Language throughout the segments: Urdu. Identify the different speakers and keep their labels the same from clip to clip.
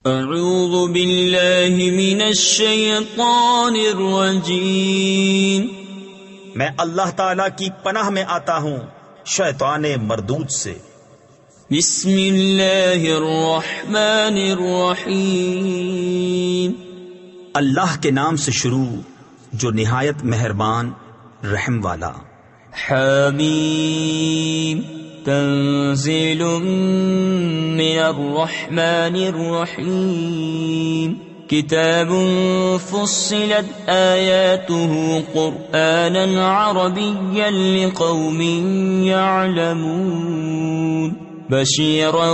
Speaker 1: اعوذ باللہ من الشیطان الرجیم،
Speaker 2: میں اللہ تعالیٰ کی پناہ میں آتا ہوں شیطان مردود سے۔
Speaker 1: بسم اللہ الرحمن الرحیم،
Speaker 2: اللہ کے نام سے شروع جو نہایت مہربان رحم والا۔
Speaker 1: حامیم، تنزیل من الرحمن الرحیم، کتاب فصلت آیاته قرآنا عربیا لقوم يعلمون، بشیرا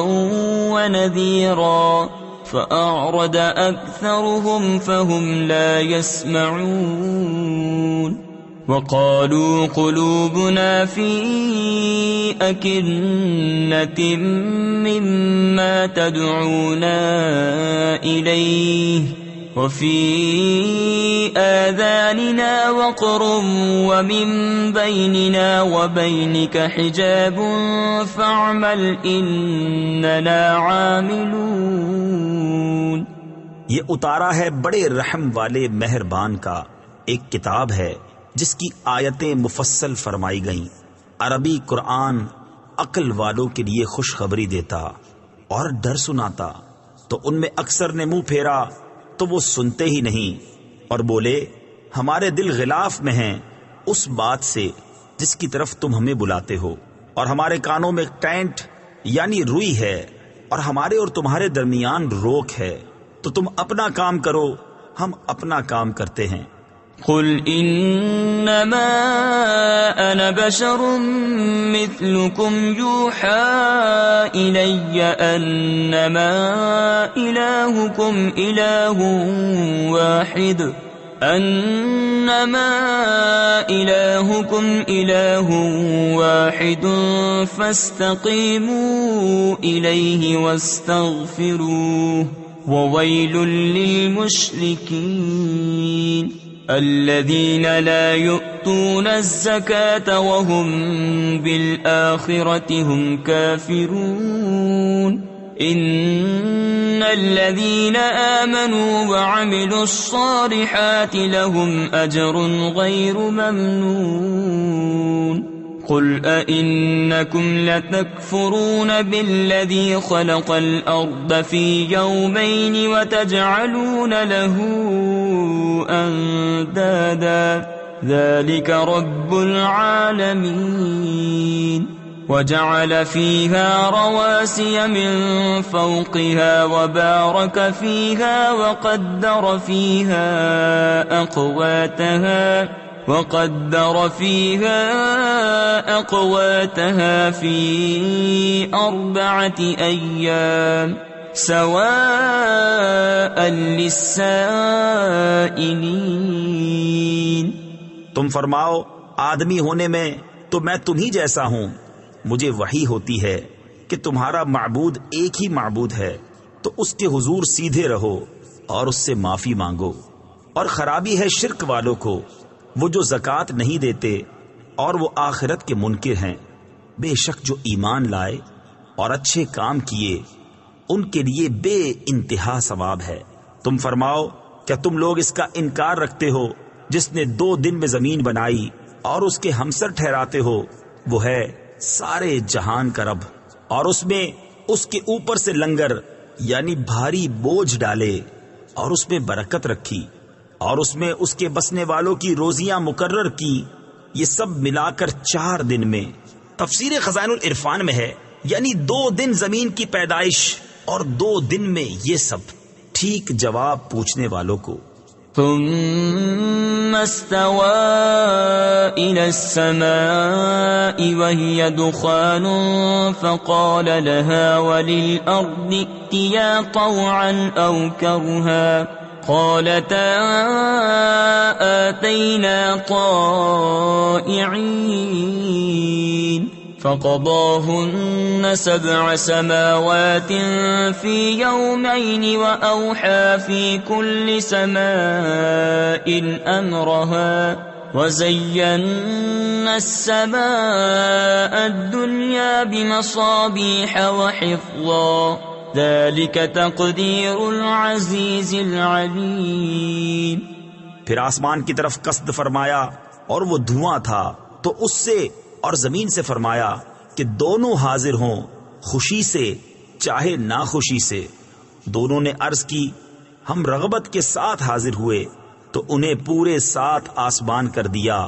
Speaker 1: ونذیرا فأعرض أكثرهم فهم لا يسمعون، وقالوا قلوبنا في أكنة مما تدعونا إليه وفي آذاننا وقر ومن بيننا وبينك حجاب فاعمل إننا عاملون۔
Speaker 2: یہ اتارا ہے بڑے رحم والے مہربان کا ایک کتاب ہے جس کی آیتیں مفصل فرمائی گئیں۔ عربی قرآن عقل والوں کے لیے خوشخبری دیتا اور ڈر سناتا، تو ان میں اکثر نے منہ پھیرا تو وہ سنتے ہی نہیں، اور بولے ہمارے دل غلاف میں ہیں اس بات سے جس کی طرف تم ہمیں بلاتے ہو، اور ہمارے کانوں میں ٹینٹ یعنی روئی ہے، اور ہمارے اور تمہارے درمیان روک ہے، تو تم اپنا کام کرو ہم اپنا کام کرتے ہیں۔
Speaker 1: قل انما انا بشر مثلكم يوحى الي انما الهكم اله واحد فاستقيموا اليه واستغفروه وويل للمشركين الذين لا يؤتون الزكاة وهم بالآخرة هم كافرون، إن الذين آمنوا وعملوا الصالحات لهم أجر غير ممنون۔ قل أئنكم لتكفرون بالذي خلق الأرض في يومين وتجعلون له أندادا ذلك رب العالمين، وجعل فيها رواسي من فوقها وبارك فيها وقدر فيها أقواتها في 4 أيام سواء للسائلين۔
Speaker 2: تم فرماؤ آدمی ہونے میں تو میں تم ہی جیسا ہوں، مجھے وحی ہوتی ہے کہ تمہارا معبود ایک ہی معبود ہے، تو اس کے حضور سیدھے رہو اور اس سے معافی مانگو، اور خرابی ہے شرک والوں کو، وہ جو زکوٰۃ نہیں دیتے اور وہ آخرت کے منکر ہیں۔ بے شک جو ایمان لائے اور اچھے کام کیے ان کے لیے بے انتہا ثواب ہے۔ تم فرماؤ کیا تم لوگ اس کا انکار رکھتے ہو جس نے 2 دن میں زمین بنائی اور اس کے ہمسر ٹھہراتے ہو؟ وہ ہے سارے جہان کا رب، اور اس میں اس کے اوپر سے لنگر یعنی بھاری بوجھ ڈالے اور اس میں برکت رکھی، اور اس میں اس کے بسنے والوں کی روزیاں مقرر کی، یہ سب ملا کر 4 دن میں۔ تفسیر خزائن العرفان میں ہے یعنی 2 دن زمین کی پیدائش اور 2 دن میں یہ سب۔ ٹھیک جواب پوچھنے والوں کو۔
Speaker 1: ثم استوى إلى السماء وهي دخان فقال لها وللأرض ائتيا طوعا أو كرها قالتا آتينا طائعين، فقضاهن 7 سماوات في يومين وأوحى في كل سماء أمرها وزينا السماء الدنيا بمصابيح وحفظا ذلك تقدیر العزیز العلیم۔
Speaker 2: پھر آسمان کی طرف قصد فرمایا اور وہ دھواں تھا، تو اس سے اور زمین سے فرمایا کہ دونوں حاضر ہوں، خوشی سے چاہے ناخوشی سے۔ دونوں نے عرض کی ہم رغبت کے ساتھ حاضر ہوئے، تو انہیں پورے 7 آسمان کر دیا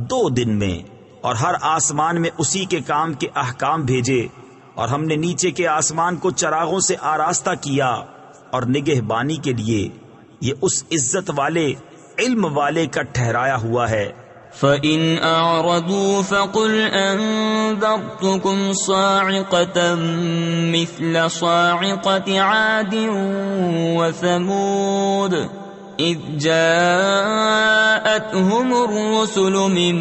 Speaker 2: 2 دن میں، اور ہر آسمان میں اسی کے کام کے احکام بھیجے، اور ہم نے نیچے کے آسمان کو چراغوں سے آراستہ کیا اور نگہبانی کے لیے یہ اس عزت والے علم والے کا ٹھہرایا ہوا ہے۔
Speaker 1: فَإِنْ أَعْرَضُوا فَقُلْ أَنذَرْتُكُمْ صَاعِقَةً مِثْلَ صَاعِقَةِ عَادٍ وَثَمُودَ إِذْ جَاءَتْهُمُ الرُّسُلُ مِنْ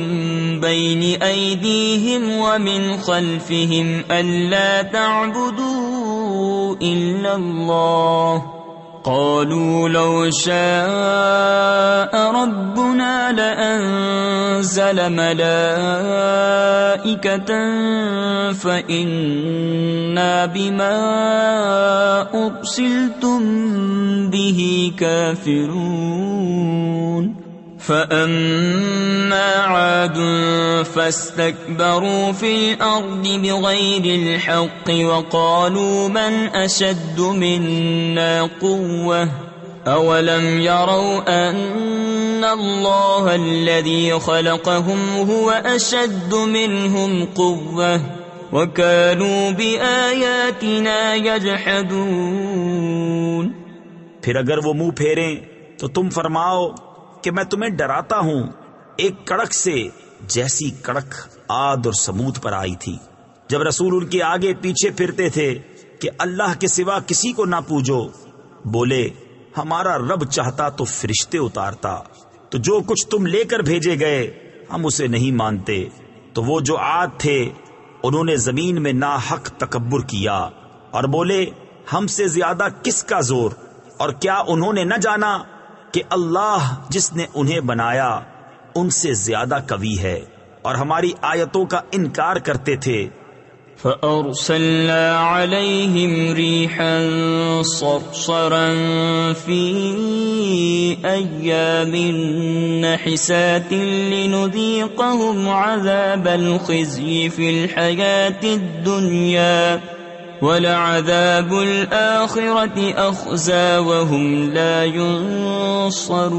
Speaker 1: بَيْنِ أَيْدِيهِمْ وَمِنْ خَلْفِهِمْ أَلَّا تَعْبُدُوا إِلَّا اللَّهَ قالوا لو شاء ربنا لأنزل ملائكة فإنا بما أرسلتم به كافرون فأما عاد فاستكبروا في الأرض بغير الحق وقالوا من أشد منا قوة أولم يروا أن الله الذي خلقهم هو أشد منهم قوة وكانوا بآياتنا يجحدون۔
Speaker 2: پھر اگر وہ منہ پھیریں تو تم فرماؤ کہ میں تمہیں ڈراتا ہوں ایک کڑک سے جیسی کڑک عاد اور سمود پر آئی تھی، جب رسول ان کے آگے پیچھے پھرتے تھے کہ اللہ کے سوا کسی کو نہ پوجو۔ بولے ہمارا رب چاہتا تو فرشتے اتارتا، تو جو کچھ تم لے کر بھیجے گئے ہم اسے نہیں مانتے۔ تو وہ جو عاد تھے انہوں نے زمین میں ناحق تکبر کیا اور بولے ہم سے زیادہ کس کا زور، اور کیا انہوں نے نہ جانا کہ اللہ جس نے انہیں بنایا ان سے زیادہ قوی ہے، اور ہماری آیتوں کا انکار کرتے تھے۔
Speaker 1: فَأَرْسَلْنَا عَلَيْهِمْ رِيحًا صَرْصَرًا فِي أَيَّامٍ نَحِسَاتٍ لِنُذِيقَهُمْ عَذَابَ الْخِزْيِ فِي الْحَيَاةِ الدُّنْيَا وَلَعَذَابُ الْآخِرَةِ أَخْزَى وَهُمْ لَا يُنصَرُونَ۔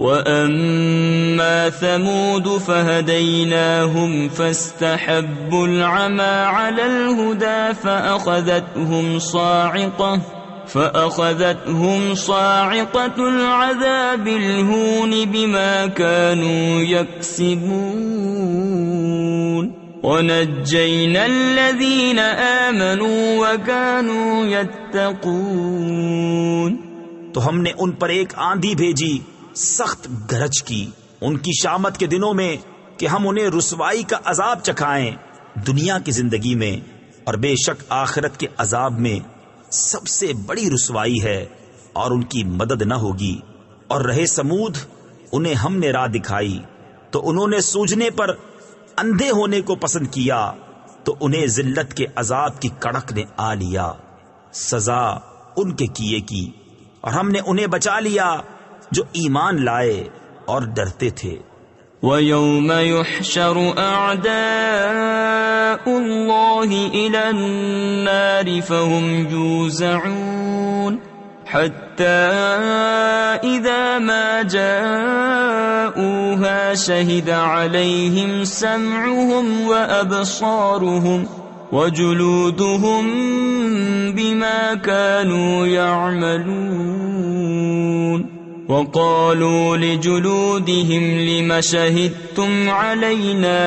Speaker 1: وَأَمَّا ثَمُودُ فَهَدَيْنَاهُمْ فَاسْتَحَبُّوا الْعَمَى عَلَى الْهُدَى فَأَخَذَتْهُمْ صَاعِقَةُ الْعَذَابِ الْهُونِ بِمَا كَانُوا يَكْسِبُونَ۔ وَنَجَّيْنَا الَّذِينَ آمَنُوا وَكَانُوا يَتَّقُونَ۔
Speaker 2: تو ہم نے ان پر ایک آندھی بھیجی سخت گرج کی ان کی شامت کے دنوں میں کہ ہم انہیں رسوائی کا عذاب چکھائیں دنیا کی زندگی میں، اور بے شک آخرت کے عذاب میں سب سے بڑی رسوائی ہے اور ان کی مدد نہ ہوگی۔ اور رہے سمود انہیں ہم نے راہ دکھائی تو انہوں نے سوجنے پر اندھے ہونے کو پسند کیا، تو انہیں ذلت کے عذاب کی کڑک نے آ لیا، سزا ان کے کیے کی، اور ہم نے انہیں بچا لیا جو ایمان لائے اور ڈرتے تھے۔
Speaker 1: وَيَوْمَ يُحْشَرُ أَعْدَاءُ اللَّهِ إِلَى النَّارِ فَهُمْ يُوزَعُونَ حَتَّى إِذَا مَا جَاءُوهَا شَهِدَ عَلَيْهِمْ سَمْعُهُمْ وَأَبْصَارُهُمْ وَجُلُودُهُمْ بِمَا كَانُوا يَعْمَلُونَ۔ وَقَالُوا لِجُلُودِهِمْ لِمَ شَهِدتُّمْ عَلَيْنَا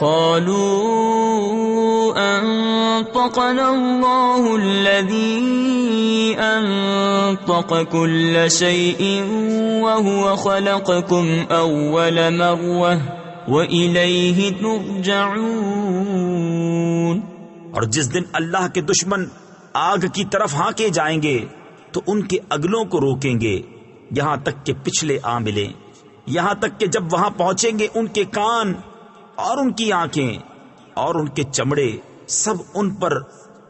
Speaker 1: قَالُوا أَنطَقَنَا اللَّهُ الَّذِي أَنطَقَ كُلَّ شَيْءٍ وَهُوَ خَلَقَكُمْ أَوَّلَ مَرَّةٍ وَإِلَيْهِ تُرْجَعُونَ۔
Speaker 2: اور جس دن اللہ کے دشمن آگ کی طرف ہانکے جائیں گے تو ان کے اگلوں کو روکیں گے یہاں تک کہ پچھلے آ ملیں، یہاں تک کہ جب وہاں پہنچیں گے ان کے کان اور ان کی آنکھیں اور ان کے چمڑے سب ان پر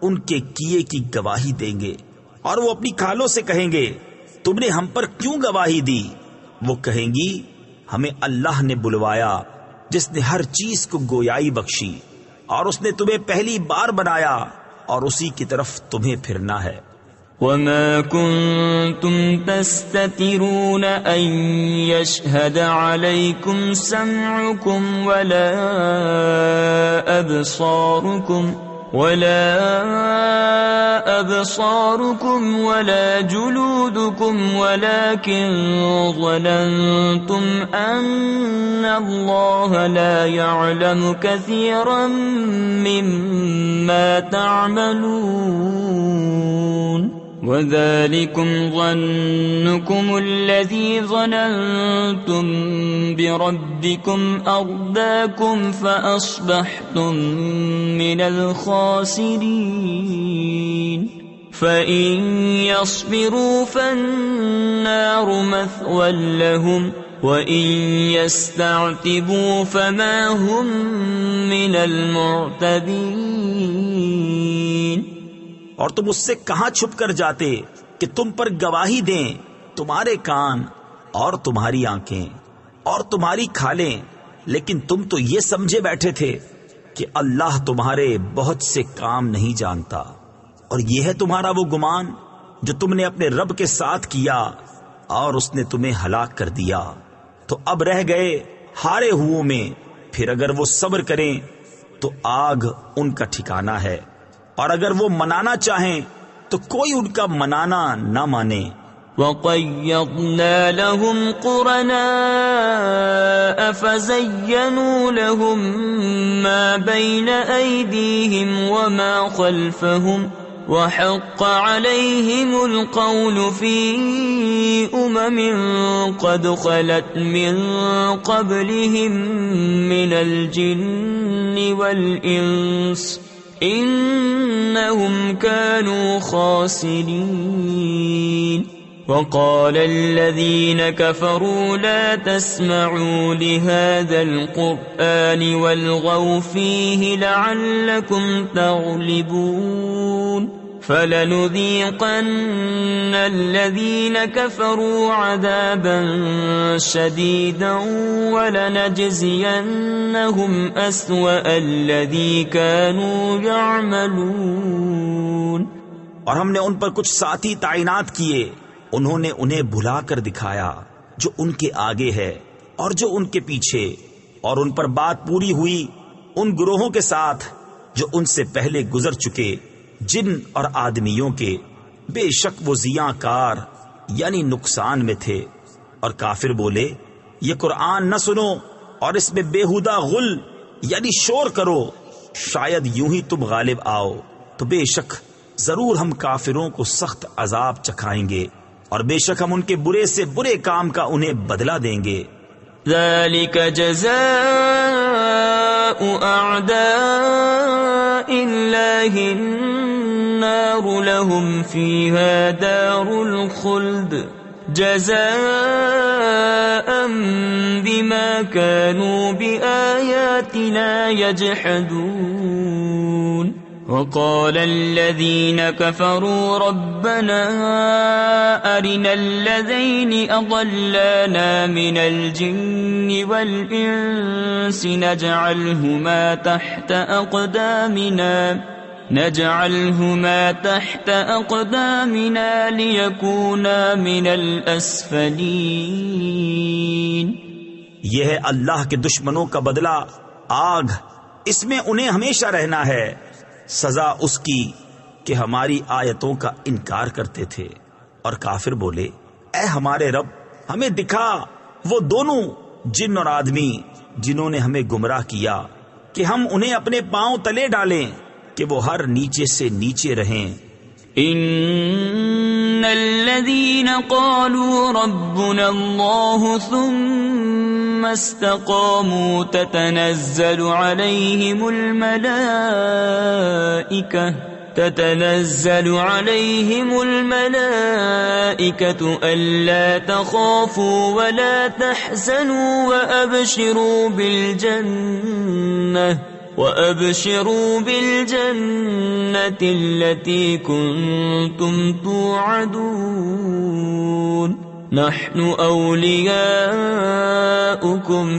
Speaker 2: ان کے کیے کی گواہی دیں گے، اور وہ اپنی کھالوں سے کہیں گے تم نے ہم پر کیوں گواہی دی؟ وہ کہیں گی ہمیں اللہ نے بلوایا جس نے ہر چیز کو گویائی بخشی، اور اس نے تمہیں پہلی بار بنایا اور اسی کی طرف تمہیں پھرنا ہے۔
Speaker 1: وما كنتم تستترون أن يشهد عليكم سمعكم ولا أبصاركم ولا جلودكم ولكن ظننتم أن الله لا يعلم كثيرا مما تعملون وذلكم ظنكم الذي ظننتم بربكم أرداكم فأصبحتم من الخاسرين فإن يصبروا فالنار مثوى لهم وَإِن يَسْتَعْتِبُوا فَمَا هُمْ مِنَ الْمُعْتَبِينَ۔
Speaker 2: اور تم اس سے کہاں چھپ کر جاتے کہ تم پر گواہی دیں تمہارے کان اور تمہاری آنکھیں اور تمہاری کھالیں، لیکن تم تو یہ سمجھے بیٹھے تھے کہ اللہ تمہارے بہت سے کام نہیں جانتا، اور یہ ہے تمہارا وہ گمان جو تم نے اپنے رب کے ساتھ کیا اور اس نے تمہیں ہلاک کر دیا۔ تو اب رہ گئے ہارے ہوئوں میں، پھر اگر وہ صبر کریں تو آگ ان کا ٹھکانہ ہے، اور اگر وہ منانا چاہیں تو کوئی ان کا منانا نہ مانے۔
Speaker 1: وَقَيَّضْنَا لَهُمْ قُرَنَاءَ فَزَيَّنُوا لَهُم مَّا بَيْنَ أَيْدِيهِمْ وَمَا خَلْفَهُمْ وَحَقَّ عَلَيْهِمُ الْقَوْلُ فِي أُمَمٍ قَدْ خَلَتْ مِن قَبْلِهِم مِّنَ الْجِنِّ وَالْإِنسِ إِنَّهُمْ كَانُوا خَاسِرِينَ۔ وَقَالَ الَّذِينَ كَفَرُوا لَا تَسْمَعُوا لِهَذَا الْقُرْآنِ وَالْغَوْا فِيهِ لَعَلَّكُمْ تَغْلِبُونَ فَلَنُذِيقَنَّ الَّذِينَ كَفَرُوا عَذَابًا شَدِيدًا وَلَنَجْزِيَنَّهُمْ أَسْوَأَ الَّذِي كَانُوا يَعْمَلُونَ۔
Speaker 2: اور ہم نے ان پر کچھ ساتھی تعینات کیے، انہوں نے انہیں بھلا کر دکھایا جو ان کے آگے ہے اور جو ان کے پیچھے، اور ان پر بات پوری ہوئی ان گروہوں کے ساتھ جو ان سے پہلے گزر چکے جن اور آدمیوں کے، بے شک وہ زیاں کار یعنی نقصان میں تھے۔ اور کافر بولے یہ قرآن نہ سنو اور اس میں بےہودہ غل یعنی شور کرو، شاید یوں ہی تم غالب آؤ، تو بے شک ضرور ہم کافروں کو سخت عذاب چکھائیں گے، اور بے شک ہم ان کے برے سے برے کام کا انہیں بدلہ دیں گے۔
Speaker 1: ذَلِكَ جَزَاءُ أَعْدَاءِ اللَّهِ النَّارُ لَهُمْ فِيهَا دَارُ الْخُلْدِ جَزَاءً بِمَا كَانُوا بِآيَاتِنَا يَجْحَدُونَ۔ وَقَالَ الَّذِينَ كَفَرُوا رَبَّنَا أَرِنَا الَّذَيْنِ أَضَلَّانَا مِنَ الْجِنِّ وَالْإِنسِ نَجْعَلْهُمَا تَحْتَ أَقْدَامِنَا لِيَكُونَا مِنَ الْأَسْفَلِينَ۔
Speaker 2: یہ ہے اللہ کے دشمنوں کا بدلہ، آگ، اس میں انہیں ہمیشہ رہنا ہے، سزا اس کی کہ ہماری آیتوں کا انکار کرتے تھے۔ اور کافر بولے اے ہمارے رب، ہمیں دکھا وہ دونوں جن اور آدمی جنہوں نے ہمیں گمراہ کیا، کہ ہم انہیں اپنے پاؤں تلے ڈالیں کہ وہ ہر نیچے سے نیچے رہیں۔
Speaker 1: ان الذين قالوا ربنا الله ثم استقاموا تتنزل عليهم الملائكة ألا تخافوا ولا تحزنوا وَأَبْشِرُوا بِالْجَنَّةِ الَّتِي كُنتُمْ تُوعَدُونَ نَحْنُ أَوْلِيَاؤُكُمْ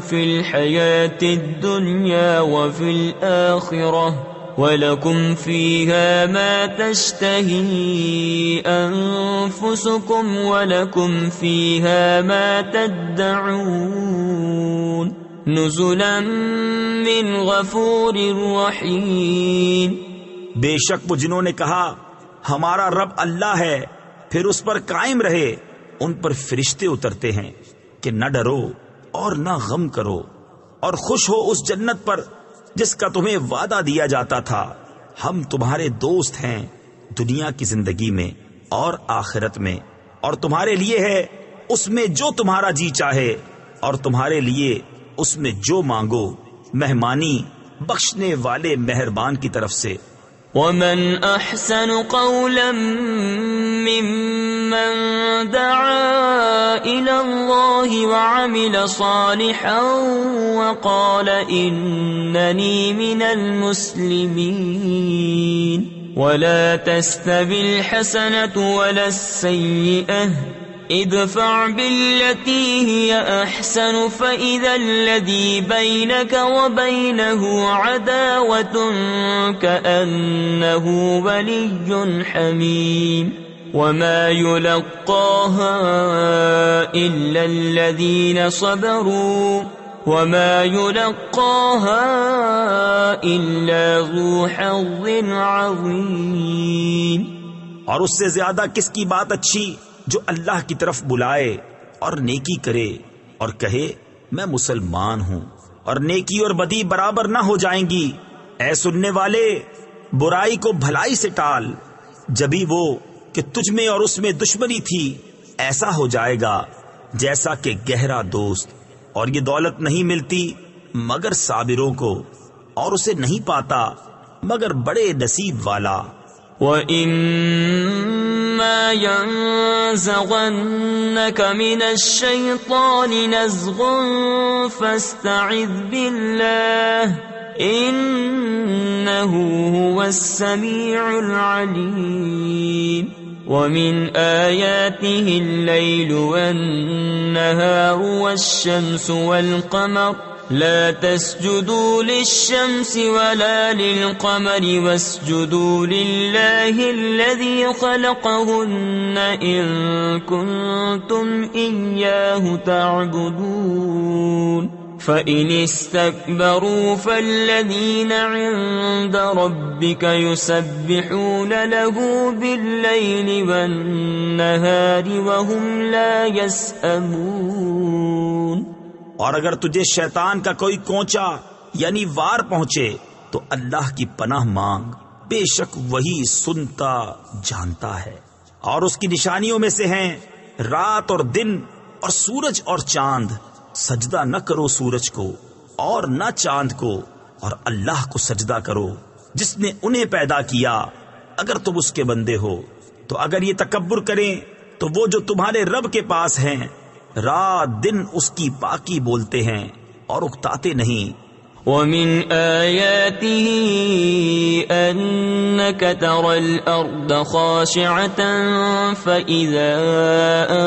Speaker 1: فِي الْحَيَاةِ الدُّنْيَا وَفِي الْآخِرَةِ وَلَكُمْ فِيهَا مَا تَشْتَهِي أَنفُسُكُمْ وَلَكُمْ فِيهَا مَا تَدَّعُونَ نُزُلًا مِّنْ غَفُورٍ رَّحِيمٍ۔
Speaker 2: بے شک وہ جنہوں نے کہا ہمارا رب اللہ ہے پھر اس پر قائم رہے، ان پر فرشتے اترتے ہیں کہ نہ ڈرو اور نہ غم کرو اور خوش ہو اس جنت پر جس کا تمہیں وعدہ دیا جاتا تھا۔ ہم تمہارے دوست ہیں دنیا کی زندگی میں اور آخرت میں، اور تمہارے لیے ہے اس میں جو تمہارا جی چاہے اور تمہارے لیے اس میں جو مانگو، مہمانی بخشنے والے مہربان کی طرف سے۔
Speaker 1: وَمَنْ أَحْسَنُ قَوْلًا مِّمَّنْ دَعَا إِلَى اللَّهِ وَعَمِلَ صَالِحًا وَقَالَ إِنَّنِي مِنَ الْمُسْلِمِينَ وَلَا تَسْتَوِي الْحَسَنَةُ وَلَا السَّيِّئَةُ ادفع بالتي هي أحسن فإذا الذي بينك وبينه عداوة كأنه ولي حميم وما يلقاها إلا الذين صبروا وما يلقاها إلا ذو حظ عظيم۔
Speaker 2: اور اس سے زیادہ کس کی بات اچھی جو اللہ کی طرف بلائے اور نیکی کرے اور کہے میں مسلمان ہوں، اور نیکی اور بدی برابر نہ ہو جائیں گی۔ اے سننے والے، برائی کو بھلائی سے ٹال، جبھی وہ کہ تجھ میں اور اس میں دشمنی تھی ایسا ہو جائے گا جیسا کہ گہرا دوست۔ اور یہ دولت نہیں ملتی مگر صابروں کو، اور اسے نہیں پاتا مگر بڑے نصیب والا۔
Speaker 1: وَإِمَّا يَنزَغَنَّكَ مِنَ الشَّيْطَانِ نَزْغٌ فَاسْتَعِذْ بِاللَّهِ إِنَّهُ هُوَ السَّمِيعُ الْعَلِيمُ۔ وَمِنْ آيَاتِهِ اللَّيْلُ وَالنَّهَارُ وَالشَّمْسُ وَالْقَمَرُ لا تسجدوا للشمس ولا للقمر واسجدوا لله الذي خلقهن إن كنتم إياه تعبدون فإن استكبروا فالذين عند ربك يسبحون له بالليل والنهار وهم لا يسأمون۔
Speaker 2: اور اگر تجھے شیطان کا کوئی کونچا یعنی وار پہنچے تو اللہ کی پناہ مانگ، بے شک وہی سنتا جانتا ہے۔ اور اس کی نشانیوں میں سے ہیں رات اور دن اور سورج اور چاند، سجدہ نہ کرو سورج کو اور نہ چاند کو، اور اللہ کو سجدہ کرو جس نے انہیں پیدا کیا اگر تم اس کے بندے ہو۔ تو اگر یہ تکبر کریں تو وہ جو تمہارے رب کے پاس ہیں رات دن اس کی پاکی بولتے ہیں اور اکتاتے نہیں۔
Speaker 1: وَمِنْ آيَاتِهِ أَنَّكَ تَرَى الْأَرْضَ خَاشِعَةً فَإِذَا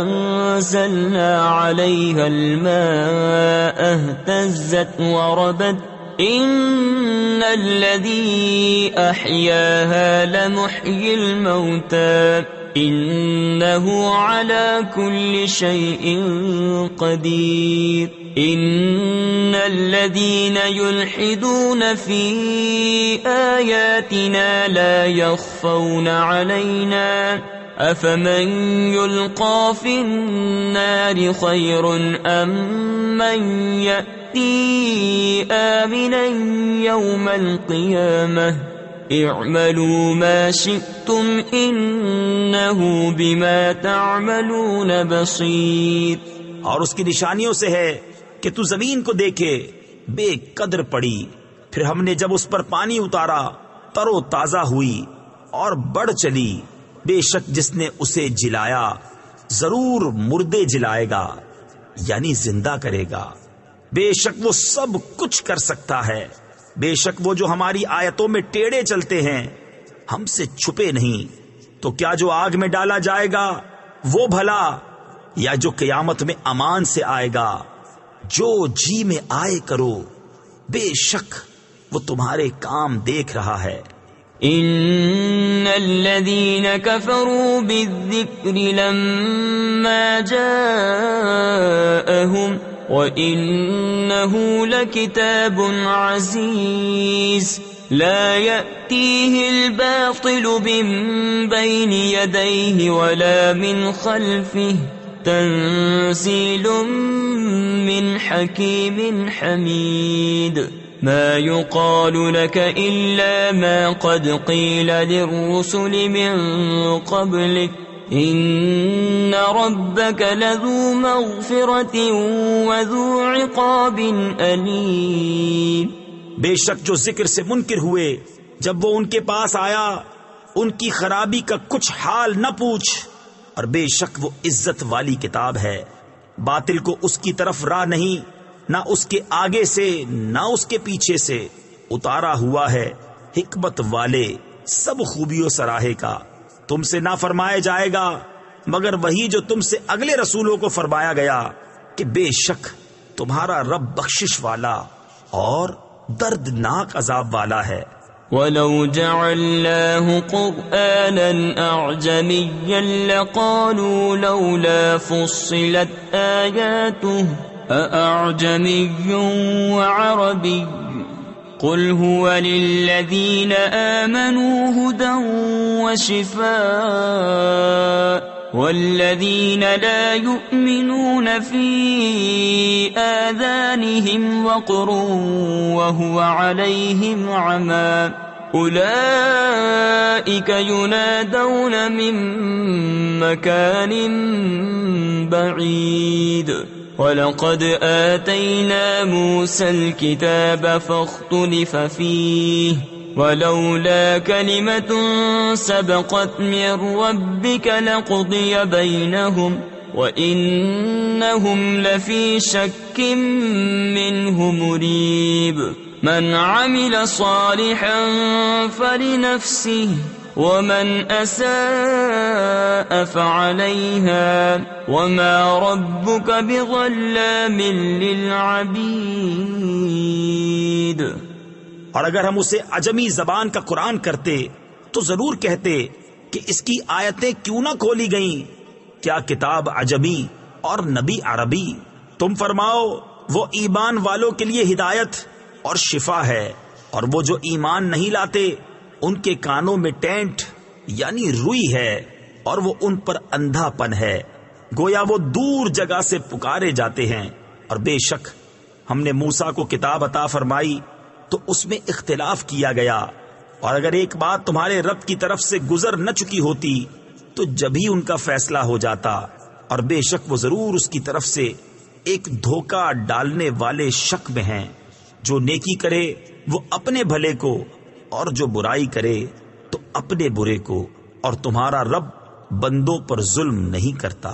Speaker 1: أَنزَلْنَا عَلَيْهَا الْمَاءَ اهْتَزَّتْ وَرَبَتْ إِنَّ الَّذِي أَحْيَاهَا لَمُحْيِي الْمَوْتَى إِنَّهُ عَلَى كُلِّ شَيْءٍ قَدِيرٌ إِنَّ الَّذِينَ يُلْحِدُونَ فِي آيَاتِنَا لَا يَخْفَوْنَ عَلَيْنَا أَفَمَنْ يُلْقَى فِي النَّارِ خَيْرٌ أَمْ مَنْ يَأْتِي آمِنًا يَوْمَ الْقِيَامَةِ اعملوا ما شئتم انہو بما تعملون بصیر۔
Speaker 2: اور اس کی نشانیوں سے ہے کہ تو زمین کو دیکھے بے قدر پڑی، پھر ہم نے جب اس پر پانی اتارا تر و تازہ ہوئی اور بڑھ چلی۔ بے شک جس نے اسے جلایا ضرور مردے جلائے گا یعنی زندہ کرے گا۔ بے شک وہ سب کچھ کر سکتا ہے۔ بے شک وہ جو ہماری آیتوں میں ٹیڑے چلتے ہیں ہم سے چھپے نہیں. تو کیا جو آگ میں ڈالا جائے گا وہ بھلا، یا جو قیامت میں امان سے آئے گا؟ جو جی میں آئے کرو، بے شک وہ تمہارے کام دیکھ رہا ہے.
Speaker 1: ان الذين كفروا بالذكر لما جاءهم وانه لكتاب عزيز لا يأتيه الباطل من بين يديه ولا من خلفه تنزيل من حكيم حميد. ما يقال لك إلا ما قد قيل للرسل من قبلك إن ربك لذو مغفرة وذو عقاب أليم.
Speaker 2: بے شک جو ذکر سے منکر ہوئے جب وہ ان کے پاس آیا ان کی خرابی کا کچھ حال نہ پوچھ، اور بے شک وہ عزت والی کتاب ہے. باطل کو اس کی طرف راہ نہیں، نہ اس کے آگے سے نہ اس کے پیچھے سے. اتارا ہوا ہے حکمت والے سب خوبیوں سراہے کا. تم سے نہ فرمایا جائے گا مگر وہی جو تم سے اگلے رسولوں کو فرمایا گیا کہ بے شک تمہارا رب بخشش والا اور دردناک عذاب والا ہے.
Speaker 1: وَلَوْ جَعَلْنَاهُ قُرْآنًا أَعْجَمِيًّا لَقَالُوا لَوْلَا فُصِّلَتْ آيَاتُهُ أَأَعْجَمِيٌّ وَعَرَبِيٌّ قُلْ هُوَ لِلَّذِينَ آمَنُوا هُدًى وَشِفَاءٌ وَالَّذِينَ لَا يُؤْمِنُونَ فِي آذَانِهِمْ وَقْرٌ وَهُوَ عَلَيْهِمْ عَمًى أُولَئِكَ يُنَادَوْنَ مِن مَّكَانٍ بَعِيدٍ. وَلَقَدْ آتَيْنَا مُوسَى الْكِتَابَ فَاخْتُلِفَ فِيهِ وَلَوْلَا كَلِمَةٌ سَبَقَتْ مِن رَّبِّكَ لَقُضِيَ بَيْنَهُمْ وَإِنَّهُمْ لَفِي شَكٍّ مِّنْهُ مُرِيبٍ. مَنْ عَمِلَ صَالِحًا فَلِنَفْسِهِ وَمَنْ أَسَاءَ فَعَلَيْهَا وَمَا رَبُّكَ بِظَلَّامٍ لِّلْعَبِيدِ.
Speaker 2: اور اگر ہم اسے عجمی زبان کا قرآن کرتے تو ضرور کہتے کہ اس کی آیتیں کیوں نہ کھولی گئیں. کیا کتاب عجمی اور نبی عربی؟ تم فرماؤ وہ ایمان والوں کے لیے ہدایت اور شفا ہے، اور وہ جو ایمان نہیں لاتے ان کے کانوں میں ٹینٹ یعنی روئی ہے اور وہ ان پر اندھا پن ہے. گویا وہ دور جگہ سے پکارے جاتے ہیں. اور بے شک ہم نے موسیٰ کو کتاب عطا فرمائی تو اس میں اختلاف کیا گیا، اور اگر ایک بات تمہارے رب کی طرف سے گزر نہ چکی ہوتی تو جبھی ان کا فیصلہ ہو جاتا. اور بے شک وہ ضرور اس کی طرف سے ایک دھوکہ ڈالنے والے شک میں ہیں. جو نیکی کرے وہ اپنے بھلے کو، اور جو برائی کرے تو اپنے برے کو، اور تمہارا رب بندوں پر ظلم نہیں کرتا.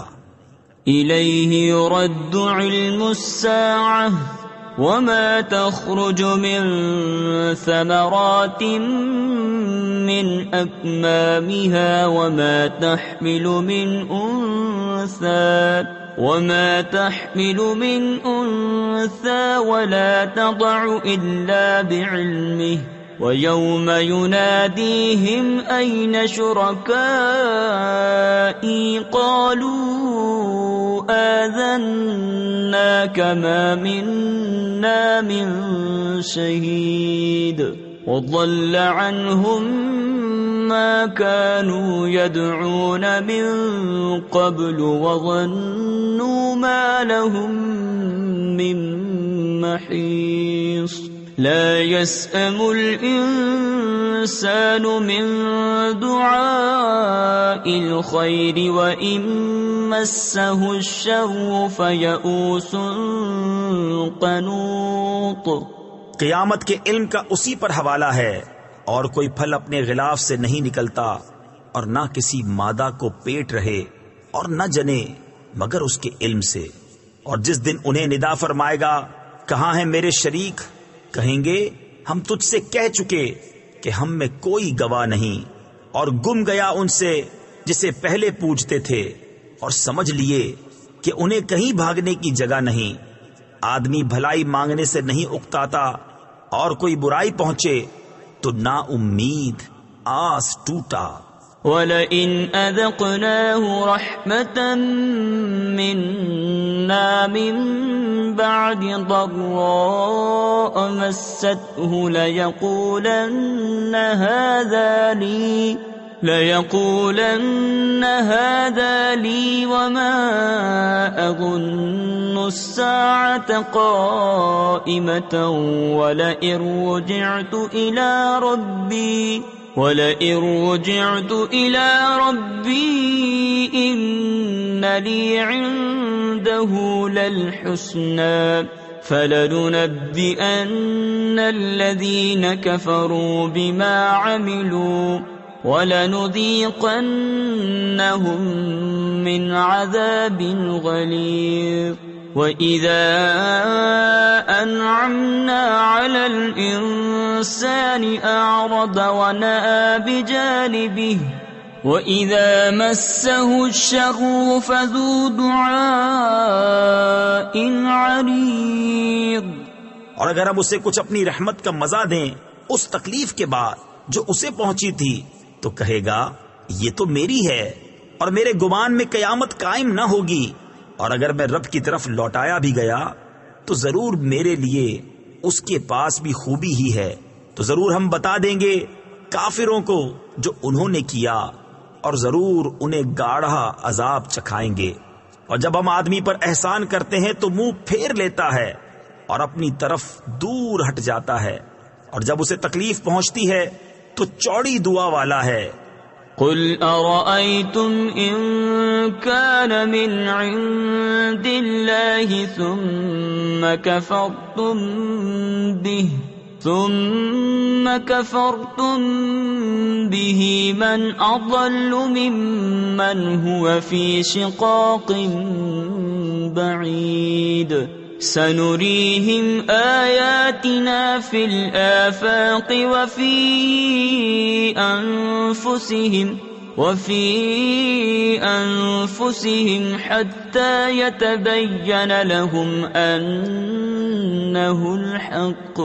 Speaker 1: إِلَيْهِ يُرَدُّ عِلْمُ السَّاعَةِ وَمَا تَخْرُجُ مِن ثَمَرَاتٍ مِّنْ أَكْمَامِهَا وَمَا تَحْمِلُ مِنْ أُنثَىٰ وَلَا تَضَعُ إِلَّا بِعِلْمِهِ وَيَوْمَ يُنَادِيهِمْ أَيْنَ شُرَكَائِي قَالُوا آذَنَّاكَ مَا مِنَّا مِن شَهِيدٍ وَضَلَّ عَنْهُمْ مَا كَانُوا يَدْعُونَ مِن قَبْلُ وَظَنُّوا مَا لَهُم مِّن مَّحِيصٍ. لا يسأم الإنسان من دعاء الخير وإن مسه الشر فيئوس قنوط.
Speaker 2: قیامت کے علم کا اسی پر حوالہ ہے، اور کوئی پھل اپنے غلاف سے نہیں نکلتا، اور نہ کسی مادہ کو پیٹ رہے اور نہ جنے مگر اس کے علم سے. اور جس دن انہیں ندا فرمائے گا کہاں ہیں میرے شریک، کہیں گے ہم تجھ سے کہہ چکے کہ ہم میں کوئی گواہ نہیں، اور گم گیا ان سے جسے پہلے پوجتے تھے، اور سمجھ لیے کہ انہیں کہیں بھاگنے کی جگہ نہیں۔ آدمی بھلائی مانگنے سے نہیں اکتاتا، اور کوئی برائی پہنچے تو نا امید آس ٹوٹا۔
Speaker 1: وَلَئِنْ أَذَقْنَاهُ رَحْمَةً مِنَّا مِنْ بَعْدِ ضَرَّاءٍ مَسَّتْهُ لَيَقُولَنَّ هَذَا لِي وَمَا أَظُنُّ السَّاعَةَ قَائِمَةً وَلَئِن رُجِعْتُ إِلَى رَبِّي إِنَّ لِي عِندَهُ لَلْحُسْنَى فَلَنُنَبِّئَنَّ الَّذِينَ كَفَرُوا بِمَا عَمِلُوا وَلَنُذِيقَنَّهُم مِّنْ عَذَابٍ غَلِيظٍ وَإِذَا أَنْعَمْنَا عَلَى الْإِنسَانِ أَعْرَضَ وَنَأَىٰ بِجَانِبِهِ وَإِذَا مَسَّهُ الشَّرُّ فَذُو دُعَاءٍ عَرِيضٍ۔
Speaker 2: اور اگر ہم اسے کچھ اپنی رحمت کا مزہ دیں اس تکلیف کے بعد جو اسے پہنچی تھی، تو کہے گا یہ تو میری ہے، اور میرے گمان میں قیامت قائم نہ ہوگی۔ اور اگر میں رب کی طرف لوٹایا بھی گیا تو ضرور میرے لیے اس کے پاس بھی خوبی ہی ہے۔ تو ضرور ہم بتا دیں گے کافروں کو جو انہوں نے کیا، اور ضرور انہیں گاڑھا عذاب چکھائیں گے۔ اور جب ہم آدمی پر احسان کرتے ہیں تو منہ پھیر لیتا ہے اور اپنی طرف دور ہٹ جاتا ہے، اور جب اسے تکلیف پہنچتی ہے تو چوڑی دعا والا ہے۔
Speaker 1: قُلْ أَرَأَيْتُمْ إِن كَانَ مِنْ عِندِ اللَّهِ ثُمَّ كَفَرْتُمْ بِهِ مَنْ أَضَلُّ مِمَّنْ هُوَ فِي شِقَاقٍ بَعِيدٍ سَنُرِيهِمْ آيَاتِنَا فِي الْآفَاقِ وَفِي أَنفُسِهِمْ حَتَّى يَتَبَيَّنَ لَهُمْ أَنَّهُ الْحَقُّ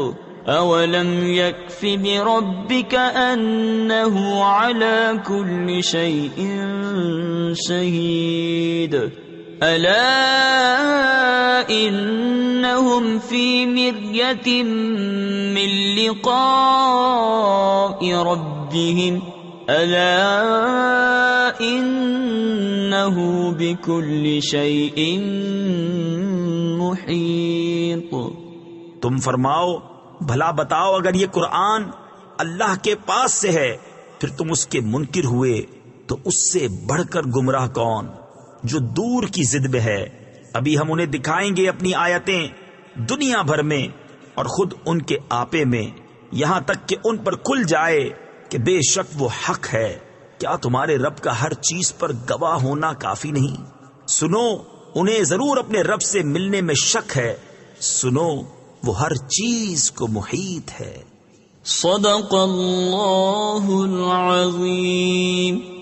Speaker 1: أَوَلَمْ يَكْفِ بِرَبِّكَ أَنَّهُ عَلَى كُلِّ شَيْءٍ شَهِيدٌ أَلَا إِنَّهُمْ فِي مِرْيَةٍ مِّن لِقَاءِ رَبِّهِمْ أَلَا إِنَّهُ بِكُلِّ شَيْءٍ مُحِيطٌ۔
Speaker 2: تم فرماؤ بھلا بتاؤ اگر یہ قرآن اللہ کے پاس سے ہے پھر تم اس کے منکر ہوئے تو اس سے بڑھ کر گمراہ کون جو دور کی ضد میں ہے۔ ابھی ہم انہیں دکھائیں گے اپنی آیتیں دنیا بھر میں اور خود ان کے آپے میں، یہاں تک کہ ان پر کھل جائے کہ بے شک وہ حق ہے۔ کیا تمہارے رب کا ہر چیز پر گواہ ہونا کافی نہیں؟ سنو انہیں ضرور اپنے رب سے ملنے میں شک ہے، سنو وہ ہر چیز کو محیط ہے۔
Speaker 1: صدق اللہ العظیم۔